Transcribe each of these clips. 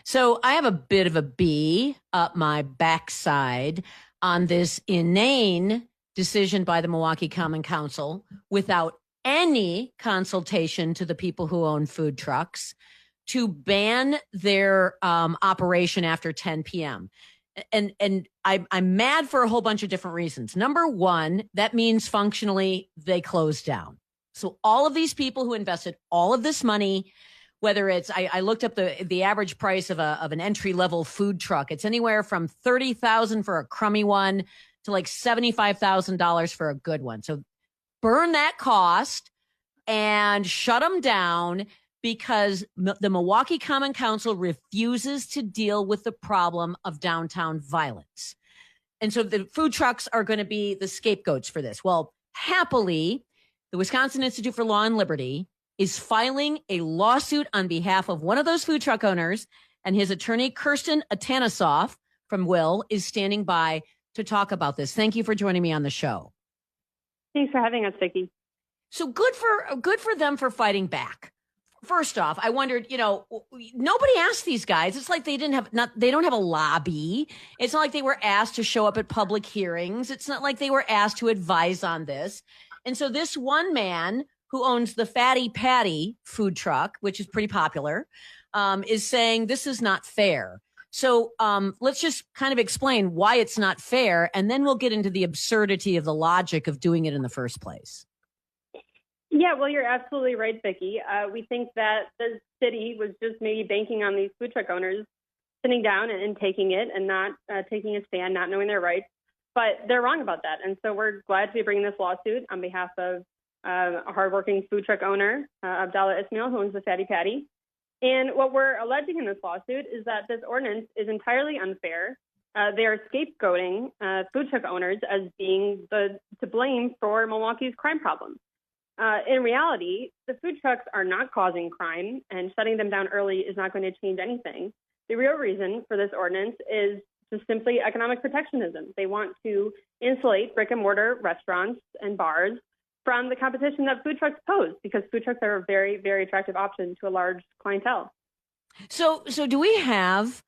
So I have a bit of a bee up my backside on this inane decision by the Milwaukee Common Council without any consultation to the people who own food trucks to ban their operation after 10 p.m. And I'm mad for a whole bunch of different reasons. Number one, that means functionally they close down. So all of these people who invested all of this money, whether it's, I looked up the average price of an entry level food truck. It's anywhere from $30,000 for a crummy one to like $75,000 for a good one. So burn that cost and shut them down because the Milwaukee Common Council refuses to deal with the problem of downtown violence. And so the food trucks are going to be the scapegoats for this. Well, happily, the Wisconsin Institute for Law and Liberty is filing a lawsuit on behalf of one of those food truck owners, and his attorney, Kirsten Atanasoff from Will, is standing by to talk about this. Thank you for joining me on the show. Thanks for having us, Vicki. So good for them for fighting back. First off, I wondered, nobody asked these guys. It's like they don't have a lobby. It's not like they were asked to show up at public hearings. It's not like they were asked to advise on this. And so this one man who owns the Fatty Patty food truck, which is pretty popular, is saying this is not fair. So let's just kind of explain why it's not fair, and then we'll get into the absurdity of the logic of doing it in the first place. Yeah, well, you're absolutely right, Vicki. We think that the city was just maybe banking on these food truck owners sitting down and taking it and not taking a stand, not knowing their rights. But they're wrong about that. And so we're glad to be bringing this lawsuit on behalf of a hardworking food truck owner, Abdallah Ismail, who owns the Fatty Patty. And what we're alleging in this lawsuit is that this ordinance is entirely unfair. They are scapegoating food truck owners as being to blame for Milwaukee's crime problem. In reality, the food trucks are not causing crime, and shutting them down early is not going to change anything. The real reason for this ordinance is just simply economic protectionism. They want to insulate brick and mortar restaurants and bars from the competition that food trucks pose, because food trucks are a very, very attractive option to a large clientele. So do we have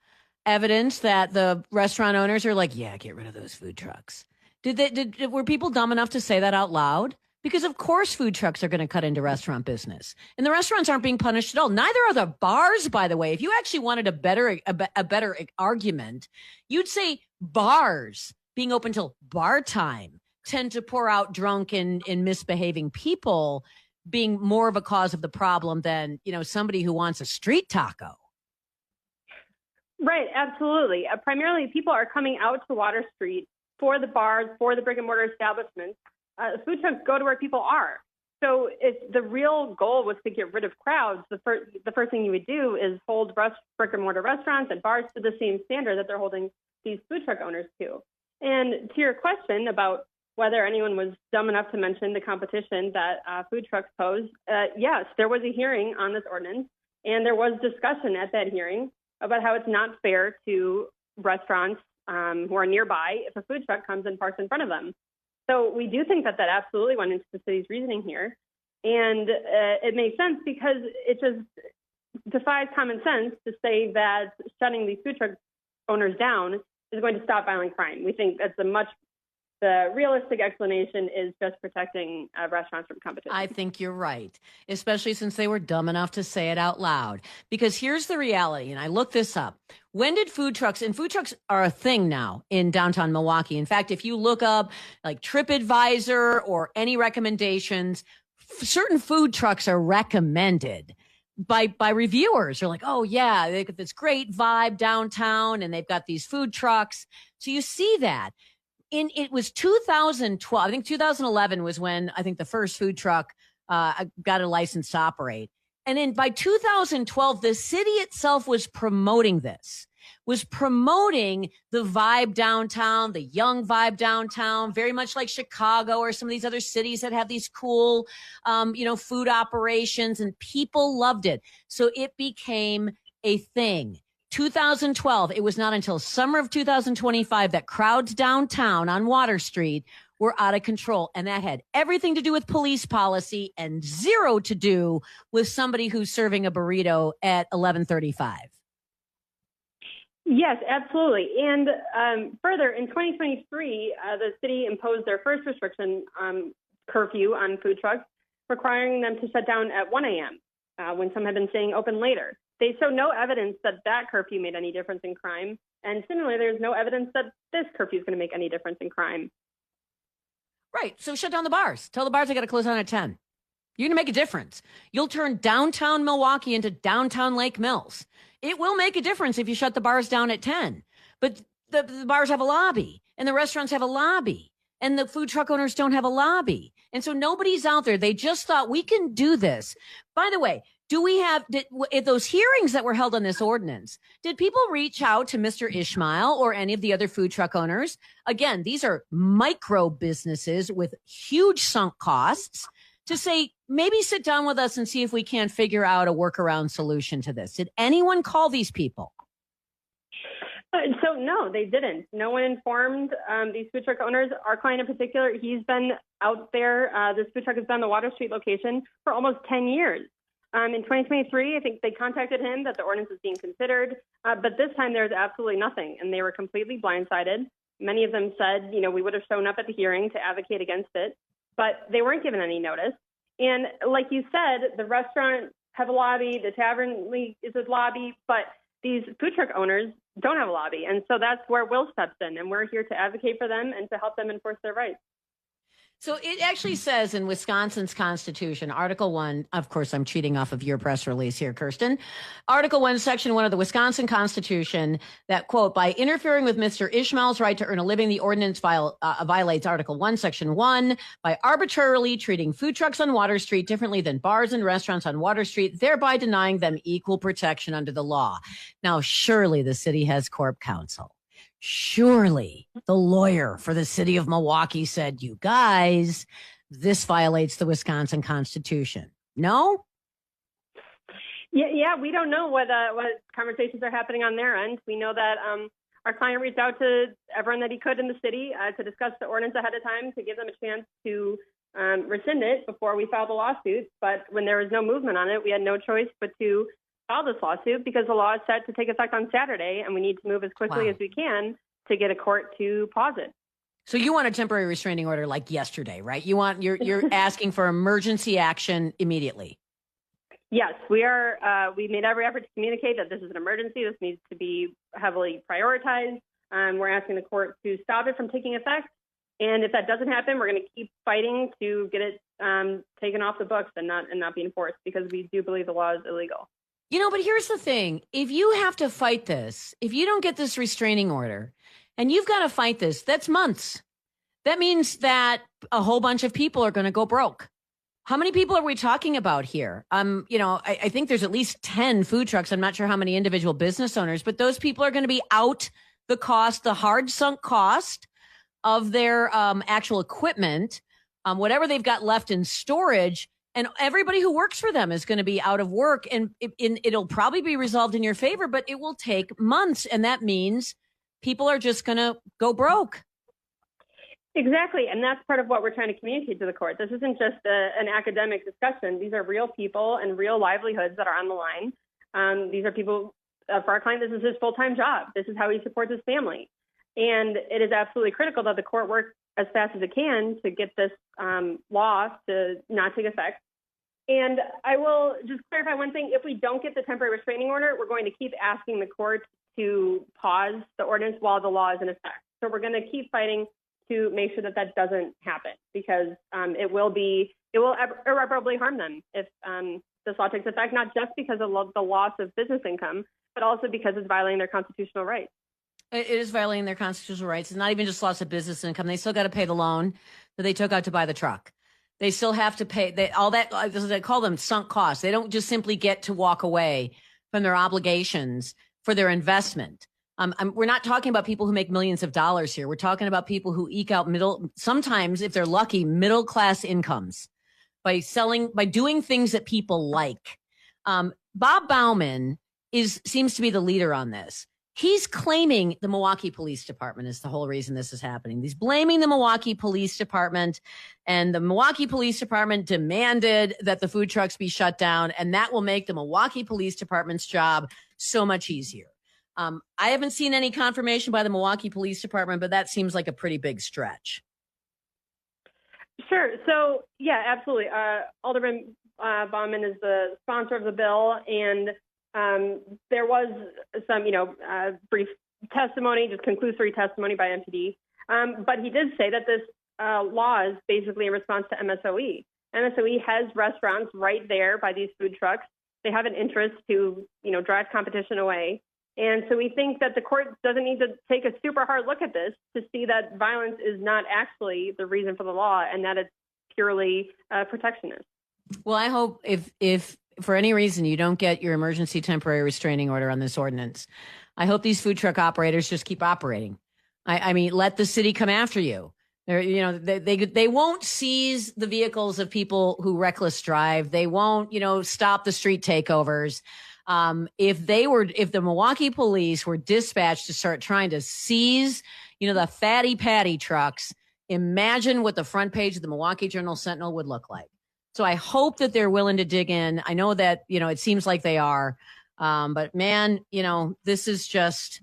evidence that the restaurant owners are like, yeah, get rid of those food trucks? Were people dumb enough to say that out loud? Because of course food trucks are going to cut into restaurant business, and the restaurants aren't being punished at all. Neither are the bars, by the way. If you actually wanted a better argument, you'd say bars being open till bar time tend to pour out drunk and misbehaving people being more of a cause of the problem than, somebody who wants a street taco. Right. Absolutely. Primarily people are coming out to Water Street for the bars, for the brick and mortar establishments. Food trucks go to where people are. So if the real goal was to get rid of crowds, the first thing you would do is hold brick and mortar restaurants and bars to the same standard that they're holding these food truck owners to. And to your question about whether anyone was dumb enough to mention the competition that food trucks pose, yes, there was a hearing on this ordinance, and there was discussion at that hearing about how it's not fair to restaurants who are nearby if a food truck comes and parks in front of them. So we do think that absolutely went into the city's reasoning here. And it makes sense because it just defies common sense to say that shutting these food truck owners down is going to stop violent crime. We think that's the realistic explanation is just protecting restaurants from competition. I think you're right, especially since they were dumb enough to say it out loud. Because here's the reality, and I looked this up. When did food trucks are a thing now in downtown Milwaukee. In fact, if you look up like TripAdvisor or any recommendations, certain food trucks are recommended by reviewers. They're like, oh yeah, they got this great vibe downtown and they've got these food trucks. So you see that. It was 2012. I think 2011 was when I think the first food truck got a license to operate. And by 2012, the city itself was promoting the vibe downtown, the young vibe downtown, very much like Chicago or some of these other cities that have these cool, food operations, and people loved it. So it became a thing. 2012, it was not until summer of 2025 that crowds downtown on Water Street were out of control. And that had everything to do with police policy and zero to do with somebody who's serving a burrito at 11:35. Yes, absolutely. And further, in 2023, the city imposed their first restriction curfew on food trucks, requiring them to shut down at 1 a.m. When some had been staying open later. They show no evidence that that curfew made any difference in crime. And similarly, there's no evidence that this curfew is going to make any difference in crime. Right. So shut down the bars. Tell the bars they got to close down at 10. You're going to make a difference. You'll turn downtown Milwaukee into downtown Lake Mills. It will make a difference if you shut the bars down at 10. But the bars have a lobby, and the restaurants have a lobby, and the food truck owners don't have a lobby. And so nobody's out there. They just thought we can do this. By the way, at those hearings that were held on this ordinance, did people reach out to Mr. Ishmael or any of the other food truck owners? Again, these are micro businesses with huge sunk costs, to say, maybe sit down with us and see if we can't figure out a workaround solution to this. Did anyone call these people? So no, they didn't. No one informed these food truck owners. Our client in particular, he's been out there. This food truck has been on the Water Street location for almost 10 years. In 2023, I think they contacted him that the ordinance is being considered, but this time there's absolutely nothing, and they were completely blindsided. Many of them said, we would have shown up at the hearing to advocate against it, but they weren't given any notice. And like you said, the restaurant have a lobby, the tavern is a lobby, but these food truck owners don't have a lobby. And so that's where Will steps in, and we're here to advocate for them and to help them enforce their rights. So it actually says in Wisconsin's Constitution, Article 1, of course, I'm cheating off of your press release here, Kirsten. Article 1, Section 1 of the Wisconsin Constitution that, quote, by interfering with Mr. Ishmael's right to earn a living, the ordinance violates Article 1, Section 1 by arbitrarily treating food trucks on Water Street differently than bars and restaurants on Water Street, thereby denying them equal protection under the law. Now, surely the city has corp counsel. Surely the lawyer for the city of Milwaukee said, you guys, this violates the Wisconsin Constitution. No? Yeah, we don't know what conversations are happening on their end. We know that our client reached out to everyone that he could in the city to discuss the ordinance ahead of time to give them a chance to rescind it before we filed the lawsuit. But when there was no movement on it, we had no choice but to file this lawsuit because the law is set to take effect on Saturday, and we need to move as quickly as we can to get a court to pause it. So you want a temporary restraining order like yesterday, right? You're asking for emergency action immediately. Yes, we are. We made every effort to communicate that this is an emergency. This needs to be heavily prioritized. We're asking the court to stop it from taking effect. And if that doesn't happen, we're going to keep fighting to get it taken off the books and not be enforced, because we do believe the law is illegal. But here's the thing. If you have to fight this, if you don't get this restraining order and you've got to fight this, that's months. That means that a whole bunch of people are going to go broke. How many people are we talking about here? I think there's at least 10 food trucks. I'm not sure how many individual business owners, but those people are going to be out the hard sunk cost of their actual equipment, whatever they've got left in storage. And everybody who works for them is going to be out of work, and it'll probably be resolved in your favor, but it will take months. And that means people are just going to go broke. Exactly. And that's part of what we're trying to communicate to the court. This isn't just an academic discussion. These are real people and real livelihoods that are on the line. These are people, for our client, this is his full-time job. This is how he supports his family. And it is absolutely critical that the court work as fast as it can to get this law to not take effect. And I will just clarify one thing. If we don't get the temporary restraining order, we're going to keep asking the court to pause the ordinance while the law is in effect. So we're going to keep fighting to make sure that that doesn't happen, because it will irreparably harm them if this law takes effect, not just because of the loss of business income, but also because it's violating their constitutional rights. It is violating their constitutional rights. It's not even just loss of business income. They still got to pay the loan that they took out to buy the truck. They still have to pay they call them sunk costs. They don't just simply get to walk away from their obligations for their investment. We're not talking about people who make millions of dollars here. We're talking about people who eke out sometimes, if they're lucky, middle-class incomes by doing things that people like. Bob Bauman seems to be the leader on this. He's claiming the Milwaukee Police Department is the whole reason this is happening. He's blaming the Milwaukee Police Department, and the Milwaukee Police Department demanded that the food trucks be shut down, and that will make the Milwaukee Police Department's job so much easier. I haven't seen any confirmation by the Milwaukee Police Department, but that seems like a pretty big stretch. Sure. So, yeah, absolutely. Alderman Baumann is the sponsor of the bill, and there was some, brief testimony, just conclusory testimony by MPD. But he did say that this law is basically in response to MSOE. MSOE has restaurants right there by these food trucks. They have an interest to, drive competition away. And so we think that the court doesn't need to take a super hard look at this to see that violence is not actually the reason for the law and that it's purely protectionist. Well, I hope if for any reason you don't get your emergency temporary restraining order on this ordinance, I hope these food truck operators just keep operating. I mean, let the city come after you. They won't seize the vehicles of people who reckless drive. They won't, stop the street takeovers. If the Milwaukee police were dispatched to start trying to seize, the fatty patty trucks, imagine what the front page of the Milwaukee Journal Sentinel would look like. So I hope that they're willing to dig in. I know that, it seems like they are. But man, this is just,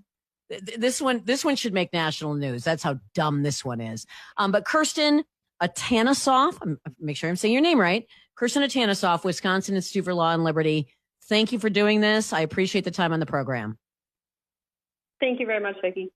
this one should make national news. That's how dumb this one is. But Kirsten Atanasoff, make sure I'm saying your name right. Kirsten Atanasoff, Wisconsin Institute for Law and Liberty. Thank you for doing this. I appreciate the time on the program. Thank you very much, Vicki.